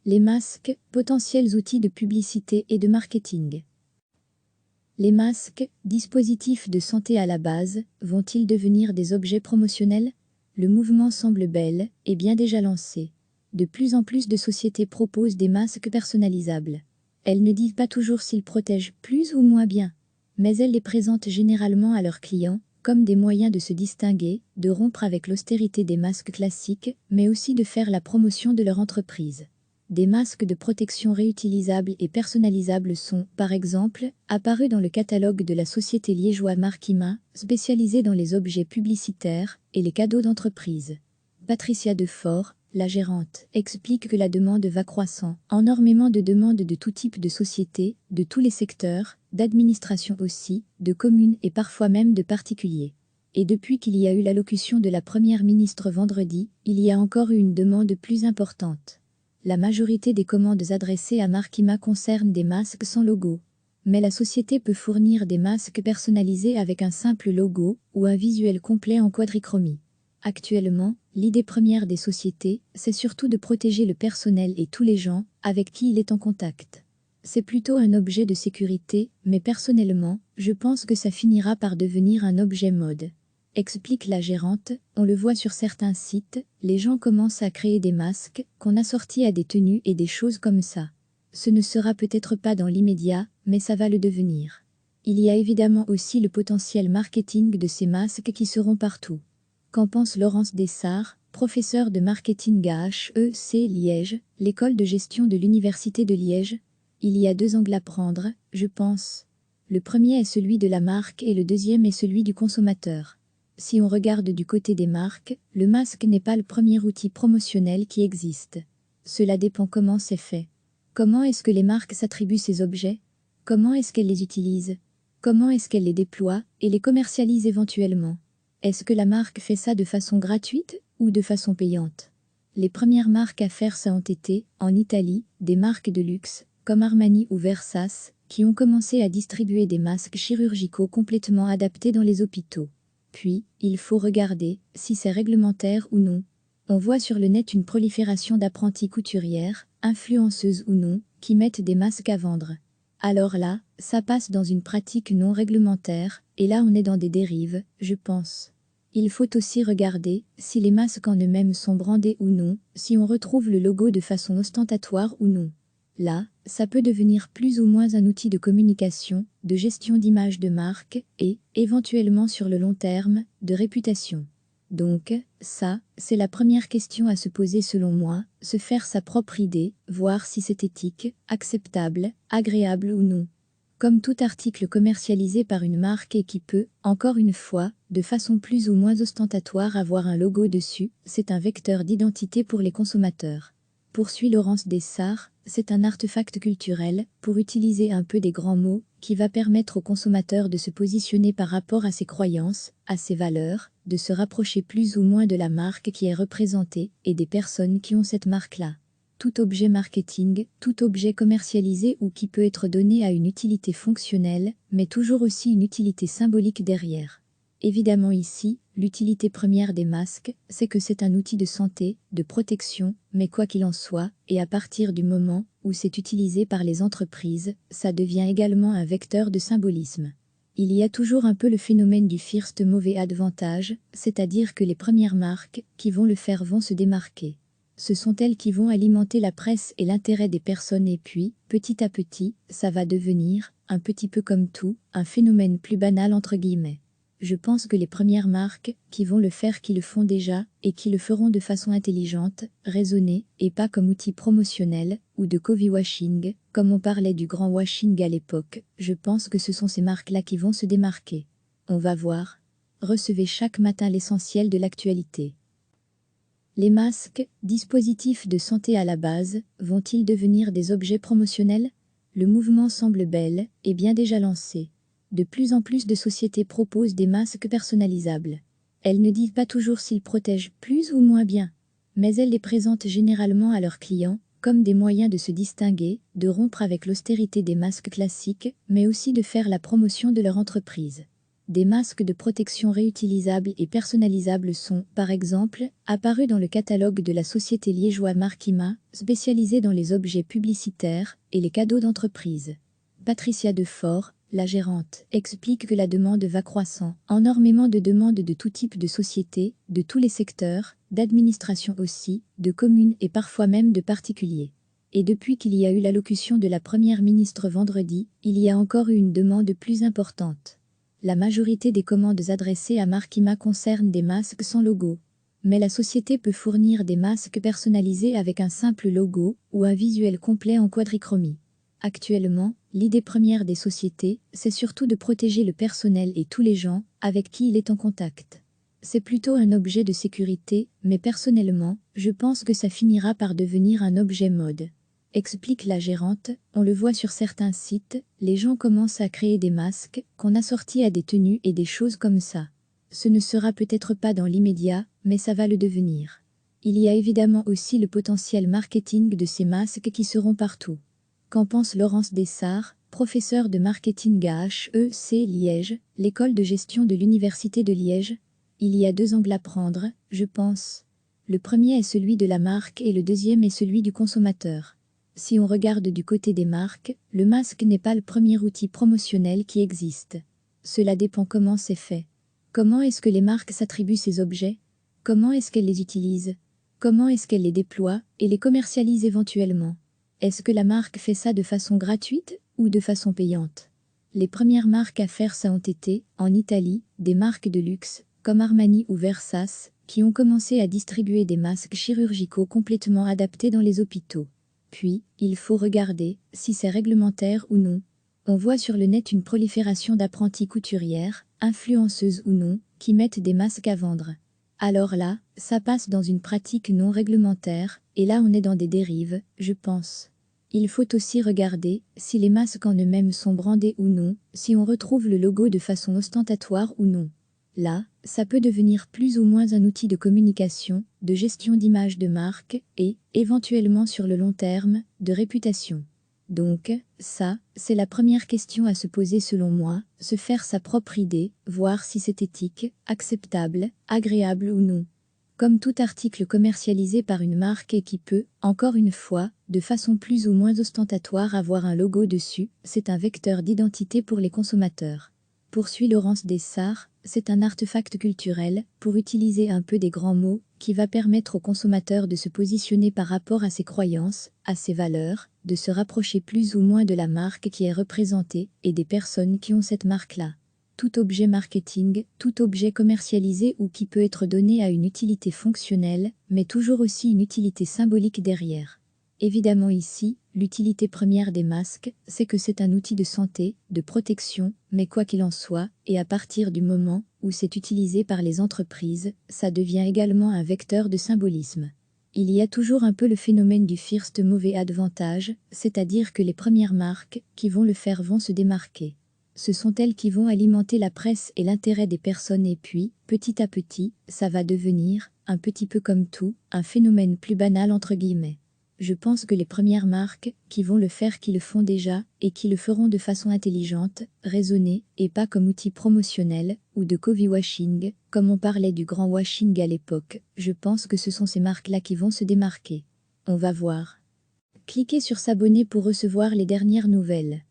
Les masques, potentiels outils de publicité et de marketing. Les masques, dispositifs de santé à la base, vont-ils devenir des objets promotionnels? Le mouvement semble bel et bien déjà lancé. De plus en plus de sociétés proposent des masques personnalisables. Elles ne disent pas toujours s'ils protègent plus ou moins bien, mais elles les présentent généralement à leurs clients comme des moyens de se distinguer, de rompre avec l'austérité des masques classiques, mais aussi de faire la promotion de leur entreprise. Des masques de protection réutilisables et personnalisables sont, par exemple, apparus dans le catalogue de la société liégeoise Markima, spécialisée dans les objets publicitaires et les cadeaux d'entreprise. Patricia Defort, la gérante, explique que la demande va croissant, énormément de demandes de tout type de sociétés, de tous les secteurs, d'administration aussi, de communes et parfois même de particuliers. Et depuis qu'il y a eu l'allocution de la première ministre vendredi, il y a encore eu une demande plus importante. La majorité des commandes adressées à Markima concernent des masques sans logo. Mais la société peut fournir des masques personnalisés avec un simple logo ou un visuel complet en quadrichromie. Actuellement, l'idée première des sociétés, c'est surtout de protéger le personnel et tous les gens avec qui il est en contact. C'est plutôt un objet de sécurité, mais personnellement, je pense que ça finira par devenir un objet mode. Explique la gérante, on le voit sur certains sites, les gens commencent à créer des masques qu'on assortit à des tenues et des choses comme ça. Ce ne sera peut-être pas dans l'immédiat, mais ça va le devenir. Il y a évidemment aussi le potentiel marketing de ces masques qui seront partout. Qu'en pense Laurence Dessart, professeure de marketing à HEC Liège, l'école de gestion de l'Université de Liège? Il y a deux angles à prendre, je pense. Le premier est celui de la marque et le deuxième est celui du consommateur. Si on regarde du côté des marques, le masque n'est pas le premier outil promotionnel qui existe. Cela dépend comment c'est fait. Comment est-ce que les marques s'attribuent ces objets? Comment est-ce qu'elles les utilisent? Comment est-ce qu'elles les déploient et les commercialisent éventuellement? Est-ce que la marque fait ça de façon gratuite ou de façon payante? Les premières marques à faire ça ont été, en Italie, des marques de luxe, comme Armani ou Versace, qui ont commencé à distribuer des masques chirurgicaux complètement adaptés dans les hôpitaux. Puis, il faut regarder si c'est réglementaire ou non. On voit sur le net une prolifération d'apprentis couturières, influenceuses ou non, qui mettent des masques à vendre. Alors là, ça passe dans une pratique non réglementaire, et là on est dans des dérives, je pense. Il faut aussi regarder si les masques en eux-mêmes sont brandés ou non, si on retrouve le logo de façon ostentatoire ou non. Là, ça peut devenir plus ou moins un outil de communication, de gestion d'image de marque et, éventuellement sur le long terme, de réputation. Donc, ça, c'est la première question à se poser selon moi, se faire sa propre idée, voir si c'est éthique, acceptable, agréable ou non. Comme tout article commercialisé par une marque et qui peut, encore une fois, de façon plus ou moins ostentatoire avoir un logo dessus, c'est un vecteur d'identité pour les consommateurs. Poursuit Laurence Dessart, c'est un artefact culturel, pour utiliser un peu des grands mots, qui va permettre aux consommateurs de se positionner par rapport à ses croyances, à ses valeurs, de se rapprocher plus ou moins de la marque qui est représentée et des personnes qui ont cette marque-là. Tout objet marketing, tout objet commercialisé ou qui peut être donné à une utilité fonctionnelle, mais toujours aussi une utilité symbolique derrière. Évidemment ici, l'utilité première des masques, c'est que c'est un outil de santé, de protection, mais quoi qu'il en soit, et à partir du moment où c'est utilisé par les entreprises, ça devient également un vecteur de symbolisme. Il y a toujours un peu le phénomène du first mover advantage, c'est-à-dire que les premières marques qui vont le faire vont se démarquer. Ce sont elles qui vont alimenter la presse et l'intérêt des personnes et puis, petit à petit, ça va devenir, un petit peu comme tout, un phénomène plus banal entre guillemets. Je pense que les premières marques qui vont le faire qui le font déjà et qui le feront de façon intelligente, raisonnée et pas comme outil promotionnel ou de copy-washing, comme on parlait du grand washing à l'époque, je pense que ce sont ces marques-là qui vont se démarquer. On va voir. Recevez chaque matin l'essentiel de l'actualité. Les masques, dispositifs de santé à la base, vont-ils devenir des objets promotionnels? Le mouvement semble bel et bien déjà lancé. De plus en plus de sociétés proposent des masques personnalisables. Elles ne disent pas toujours s'ils protègent plus ou moins bien, mais elles les présentent généralement à leurs clients comme des moyens de se distinguer, de rompre avec l'austérité des masques classiques, mais aussi de faire la promotion de leur entreprise. des masques de protection réutilisables et personnalisables sont, par exemple, apparus dans le catalogue de la société liégeoise Markima, spécialisée dans les objets publicitaires et les cadeaux d'entreprise. Patricia Defort, la gérante, explique que la demande va croissant, énormément de demandes de tout type de sociétés, de tous les secteurs, d'administration aussi, de communes et parfois même de particuliers. Et depuis qu'il y a eu l'allocution de la première ministre vendredi, il y a encore eu une demande plus importante. La majorité des commandes adressées à Markima concernent des masques sans logo. Mais la société peut fournir des masques personnalisés avec un simple logo ou un visuel complet en quadrichromie. Actuellement, l'idée première des sociétés, c'est surtout de protéger le personnel et tous les gens avec qui il est en contact. C'est plutôt un objet de sécurité, mais personnellement, je pense que ça finira par devenir un objet mode. Explique la gérante, on le voit sur certains sites, les gens commencent à créer des masques qu'on assortit à des tenues et des choses comme ça. Ce ne sera peut-être pas dans l'immédiat, mais ça va le devenir. Il y a évidemment aussi le potentiel marketing de ces masques qui seront partout. Qu'en pense Laurence Dessart, professeure de marketing à HEC Liège, l'école de gestion de l'Université de Liège? Il y a deux angles à prendre, je pense. Le premier est celui de la marque et le deuxième est celui du consommateur. Si on regarde du côté des marques, le masque n'est pas le premier outil promotionnel qui existe. Cela dépend comment c'est fait. Comment est-ce que les marques s'attribuent ces objets? Comment est-ce qu'elles les utilisent? Comment est-ce qu'elles les déploient et les commercialisent éventuellement? Est-ce que la marque fait ça de façon gratuite ou de façon payante? Les premières marques à faire ça ont été, en Italie, des marques de luxe, comme Armani ou Versace, qui ont commencé à distribuer des masques chirurgicaux complètement adaptés dans les hôpitaux. Puis, il faut regarder si c'est réglementaire ou non. On voit sur le net une prolifération d'apprentis couturières, influenceuses ou non, qui mettent des masques à vendre. Alors là, ça passe dans une pratique non réglementaire, et là on est dans des dérives, je pense. Il faut aussi regarder si les masques en eux-mêmes sont brandés ou non, si on retrouve le logo de façon ostentatoire ou non. Là, ça peut devenir plus ou moins un outil de communication, de gestion d'image de marque et, éventuellement sur le long terme, de réputation. Donc, ça, c'est la première question à se poser selon moi, se faire sa propre idée, voir si c'est éthique, acceptable, agréable ou non. Comme tout article commercialisé par une marque et qui peut, encore une fois, de façon plus ou moins ostentatoire avoir un logo dessus, c'est un vecteur d'identité pour les consommateurs. Poursuit Laurence Dessart, c'est un artefact culturel, pour utiliser un peu des grands mots, qui va permettre aux consommateurs de se positionner par rapport à ses croyances, à ses valeurs, de se rapprocher plus ou moins de la marque qui est représentée et des personnes qui ont cette marque-là. Tout objet marketing, tout objet commercialisé ou qui peut être donné à une utilité fonctionnelle, mais toujours aussi une utilité symbolique derrière. Évidemment ici, l'utilité première des masques, c'est que c'est un outil de santé, de protection, mais quoi qu'il en soit, et à partir du moment où c'est utilisé par les entreprises, ça devient également un vecteur de symbolisme. Il y a toujours un peu le phénomène du first mover advantage, c'est-à-dire que les premières marques qui vont le faire vont se démarquer. Ce sont elles qui vont alimenter la presse et l'intérêt des personnes et puis, petit à petit, ça va devenir, un petit peu comme tout, un phénomène plus banal entre guillemets. Je pense que les premières marques qui vont le faire qui le font déjà et qui le feront de façon intelligente, raisonnée et pas comme outil promotionnel ou de copy-washing, comme on parlait du grand washing à l'époque, je pense que ce sont ces marques-là qui vont se démarquer. On va voir. Cliquez sur s'abonner pour recevoir les dernières nouvelles.